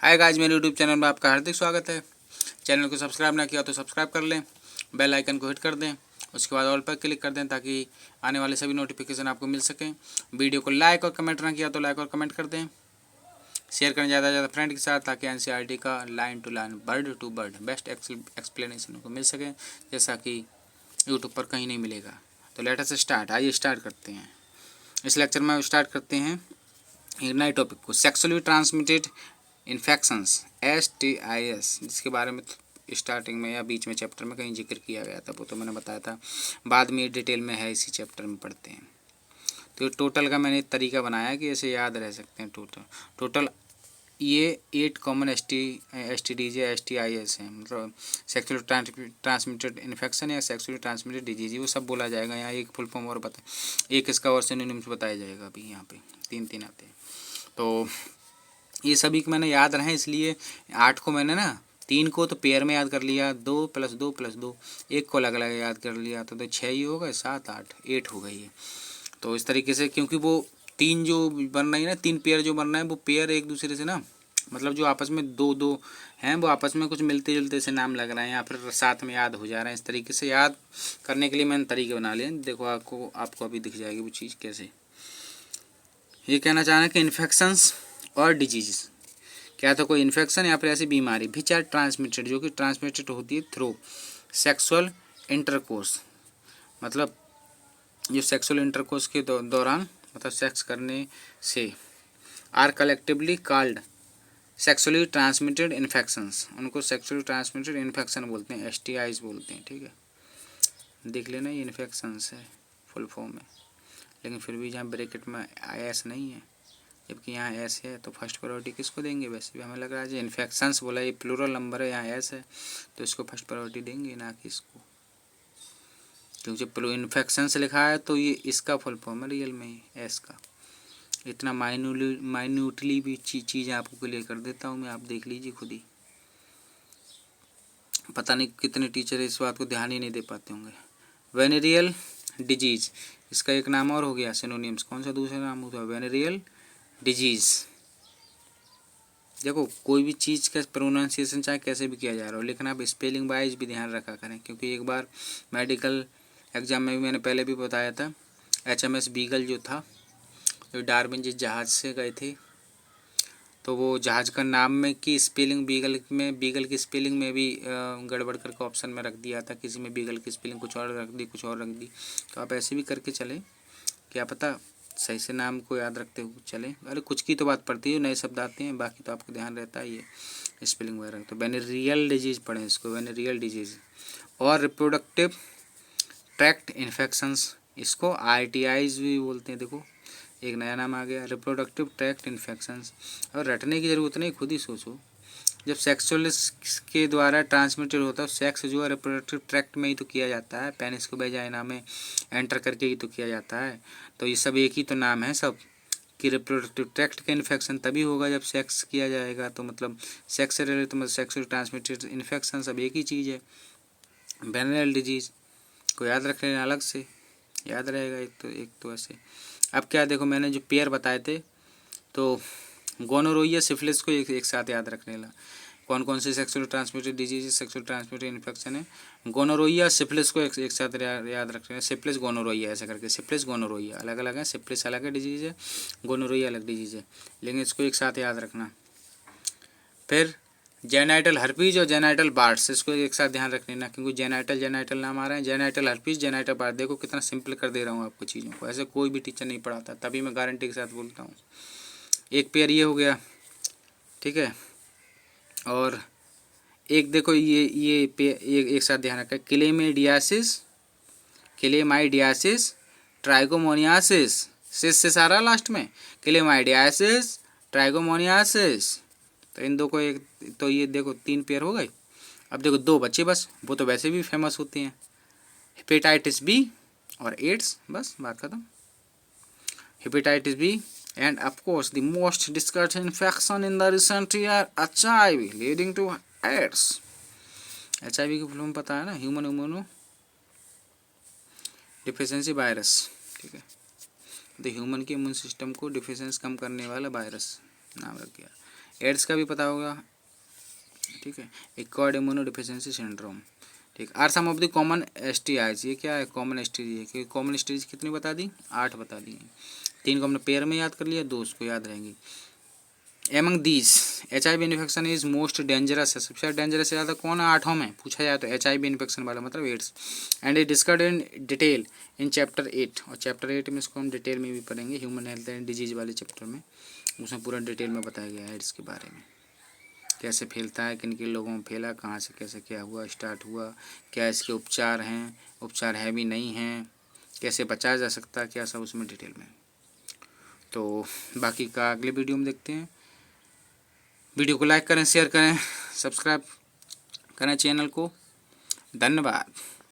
Hi guys, मेरे YouTube channel में आपका हार्दिक स्वागत है। चैनल को सब्सक्राइब ना किया तो सब्सक्राइब कर लें, बेल आइकन को हिट कर दें, उसके बाद ऑल पर क्लिक कर दें ताकि आने वाले सभी नोटिफिकेशन आपको मिल सकें। वीडियो को लाइक और कमेंट ना किया तो लाइक और कमेंट कर दें, शेयर करें ज़्यादा से ज़्यादा फ्रेंड के साथ ताकि एनसीईआरटी का line to line, word to word best explanation को मिल सके, जैसा कि यूट्यूब पर कहीं नहीं मिलेगा। तो लेट अस स्टार्ट, आइए स्टार्ट करते हैं। इस लेक्चर में स्टार्ट करते हैं एक नए टॉपिक को, सेक्सुअली ट्रांसमिटेड इन्फेक्शंस STIs, जिसके बारे में स्टार्टिंग में या बीच में चैप्टर में कहीं जिक्र किया गया था, वो तो मैंने बताया था। बाद में डिटेल में है, इसी चैप्टर में पढ़ते हैं। तो टोटल का मैंने तरीका बनाया कि ऐसे याद रह सकते हैं। टोटल ये 8 कॉमन STDs या STIs हैं, मतलब सेक्सुअली ट्रांसमिटेड इन्फेक्शन या सेक्सुअली ट्रांसमिटेड डिजीज, वो सब बोला जाएगा। यहाँ एक फुल फॉर्म और एक इसका और सिनोनिम्स बताया जाएगा। अभी यहाँ पे 3 आते हैं, तो ये सभी को मैंने याद रहे, इसलिए 8 को मैंने ना 3 को तो पेयर में याद कर लिया, 2 + 2 + 2, एक को अलग अलग याद कर लिया, तो 6 ही हो गए, 7 8 हो गई है। तो इस तरीके से, क्योंकि वो 3 जो बन रही है ना, 3 पेयर जो बन रहा है, वो पेयर एक दूसरे से ना, मतलब जो आपस में दो हैं, वो आपस में कुछ मिलते जुलते से नाम लग रहे हैं या फिर साथ में याद हो जा रहे हैं। इस तरीके से याद करने के लिए मैंने तरीके बना लिए। देखो आपको अभी दिख जाएगी वो चीज़ कैसे। ये कहना चाह रहे हैं कि इन्फेक्शंस और डिजीज, क्या तो कोई इन्फेक्शन या फिर ऐसी बीमारी विच आर ट्रांसमिटेड, जो कि ट्रांसमिटेड होती है थ्रू सेक्सुअल इंटरकोर्स, मतलब जो सेक्सुअल इंटरकोर्स के दौरान, मतलब सेक्स करने से, are collectively called sexually transmitted infections. उनको सेक्सुअली ट्रांसमिटेड इन्फेक्शन बोलते हैं, STIs बोलते हैं। ठीक है, देख लेना, ये इन्फेक्शंस है फुल फॉर्म में, लेकिन फिर भी जहाँ ब्रैकेट में IS नहीं है, जबकि यहाँ एस है, तो फर्स्ट प्रायोरिटी किसको देंगे? वैसे भी हमें लग रहा है जो इन्फेक्शंस बोला, ये प्लूरल नंबर है, यहाँ एस है, तो इसको फर्स्ट प्रायोरिटी देंगे, ना कि इसको, क्योंकि इन्फेक्शंस लिखा है तो ये इसका फुल फॉर्म है रियल में ही एस का। इतना माइन्यूटली भी चीज़ें आपको क्लियर कर देता हूँ मैं, आप देख लीजिए खुद ही। पता नहीं कितने टीचर इस बात को ध्यान ही नहीं दे पाते होंगे। वेनेरियल डिजीज, इसका एक नाम और हो गया सिनोनिम्स। कौन सा दूसरा नाम होता है? Venereal disease. देखो, कोई भी चीज़ का प्रोनाउंसिएशन चाहे कैसे भी किया जा रहा हो, लेकिन आप स्पेलिंग वाइज भी ध्यान रखा करें, क्योंकि एक बार मेडिकल एग्जाम में भी मैंने पहले भी बताया था, HMS बीगल जो था, जो डार्विन जिस जहाज़ से गए थे, तो वो जहाज़ का नाम में की स्पेलिंग बीगल की स्पेलिंग में भी गड़बड़ करके ऑप्शन में रख दिया था। किसी में बीगल की स्पेलिंग कुछ और रख दी, कुछ और रख दी। तो आप ऐसे भी करके चले, क्या पता सही से नाम को याद रखते हुए चले। अरे कुछ की तो बात पड़ती है, नए शब्द आते हैं, बाकी तो आपको ध्यान रहता ही है स्पेलिंग वगैरह। तो वेनेरियल डिजीज़ पढ़ें इसको, वेनेरियल डिजीज़। और रिप्रोडक्टिव ट्रैक्ट इन्फेक्शंस, इसको RTIs भी बोलते हैं। देखो, एक नया नाम आ गया, रिप्रोडक्टिव ट्रैक्ट इन्फेक्शंस। और रटने की ज़रूरत नहीं, खुद ही सोचो। जब सेक्सुअल के द्वारा ट्रांसमिटेड होता है, सेक्स जो है रिप्रोडक्टिव ट्रैक्ट में ही तो किया जाता है, पेनिस को वेजाइना में एंटर करके ही तो किया जाता है। तो ये सब एक ही तो नाम है सब, कि रिप्रोडक्टिव ट्रैक्ट का इन्फेक्शन तभी होगा जब सेक्स किया जाएगा, तो मतलब सेक्स से रिलेटेड, मतलब सेक्सुअल ट्रांसमिटेड इन्फेक्शन सब एक ही चीज़ है। वेनेरियल डिजीज़ को याद रख लेना, अलग से याद रहेगा। एक तो ऐसे। अब क्या, देखो मैंने जो पेयर बताए थे, तो गोनोरोइया सिफिलिस को एक साथ याद रखने ला। कौन कौन से sexual transmitted disease, sexual transmitted infection है? गोनोरोइया सिफिलिस को एक साथ याद रखना है। सिफिलिस गोनोरोइया ऐसा करके, सिफिलिस गोनोरोइया अलग अलग है, सिफिलिस अलग है डिजीज है, गोनोरोइया अलग डिजीज है, लेकिन इसको एक साथ याद रखना। फिर जेनाइटल हर्पीज और जेनाइटल बार्ड्स, इसको एक साथ ध्यान रख लेना, क्योंकि जेनाइटल नाम आ रहा है। जेनाइटल हर्पीज, जेनाइटल बार्ड। देखो कितना सिंपल कर दे रहा हूँ आपको चीज़ों को, ऐसे कोई भी टीचर नहीं पढ़ाता, तभी मैं गारंटी के साथ बोलता हूँ। एक पेयर ये हो गया, ठीक है। और एक देखो ये एक साथ ध्यान रखा, क्लेमाइडियासिस, ट्राइकोमोनियासिस, सिस से सारा लास्ट में, क्लेमाइडियासिस, ट्राइकोमोनियासिस। तो इन दो को एक, तो ये देखो 3 पेयर हो गए। अब देखो 2 बच्चे बस, वो तो वैसे भी फेमस होते हैं, हेपेटाइटिस बी और एड्स। बस बात खत्म। Hepatitis B and of course the most discussed infection in the recent year, HIV leading to AIDS। HIV की फुल पता है ना, ह्यूमन इम्यूनो डिफिशिएंसी वायरस। ठीक है, तो ह्यूमन के इम्यून सिस्टम को डिफिशिएंस कम करने वाला वायरस नाम रख गया। एड्स का भी पता होगा, ठीक है। एक्वायर्ड इम्यूनो डिफिशियंसी सिंड्रोम, ठीक। Are some of the common STIs, ये क्या है, कॉमन STD है, क्योंकि कॉमन STDs कितनी बता दी, 8 बता दी, 3 को हमने पेयर में याद कर लिया, 2 उसको याद रहेंगी। Among these HIV infection is most dangerous है, सबसे ज़्यादा डेंजरस से ज़्यादा कौन है 8 में पूछा जाए तो HIV इन्फेक्शन वाला मतलब AIDS. And it discussed in detail in chapter 8, और चैप्टर 8 में इसको हम डिटेल में भी पढ़ेंगे, ह्यूमन हेल्थ एंड डिजीज वाले चैप्टर में, उसमें पूरा डिटेल में बताया गया है एड्स के बारे में, कैसे फैलता है, किन किन लोगों में फैला, कहाँ से कैसे क्या हुआ, स्टार्ट हुआ, क्या इसके उपचार हैं, उपचार है भी नहीं हैं, कैसे बचाया जा सकता है, क्या सब उसमें डिटेल में। तो बाकी का अगले वीडियो में देखते हैं। वीडियो को लाइक करें, शेयर करें, सब्सक्राइब करें चैनल को। धन्यवाद।